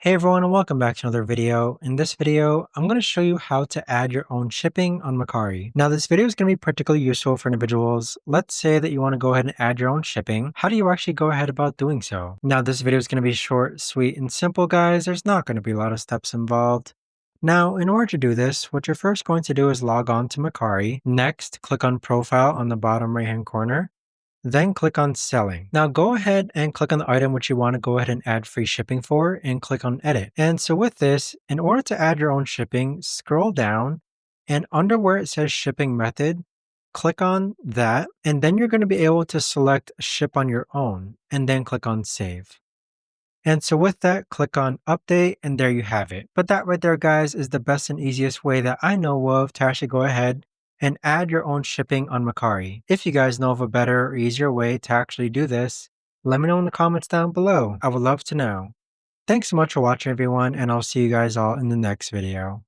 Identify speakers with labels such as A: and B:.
A: Hey everyone and welcome back to another video. In this video, I'm going to show you how to add your own shipping on Mercari. Now this video is going to be particularly useful for individuals. Let's say that you want to go ahead and add your own shipping. How do you actually go ahead about doing so? Now this video is going to be short, sweet, and simple guys. There's not going to be a lot of steps involved. Now, in order to do this, what you're first going to do is log on to Mercari. Next, click on Profile on the bottom right hand corner. Then click on Selling. Now go ahead and click on the item which you want to go ahead and add free shipping for and click on Edit. And so with this, in order to add your own shipping, scroll down and under where it says Shipping Method, click on that and then you're going to be able to select Ship on your own and then click on Save. And so with that, click on Update and there you have it. But that right there, guys, is the best and easiest way that I know of to actually go ahead and add your own shipping on Mercari. If you guys know of a better or easier way to actually do this, let me know in the comments down below. I would love to know. Thanks so much for watching everyone, and I'll see you guys all in the next video.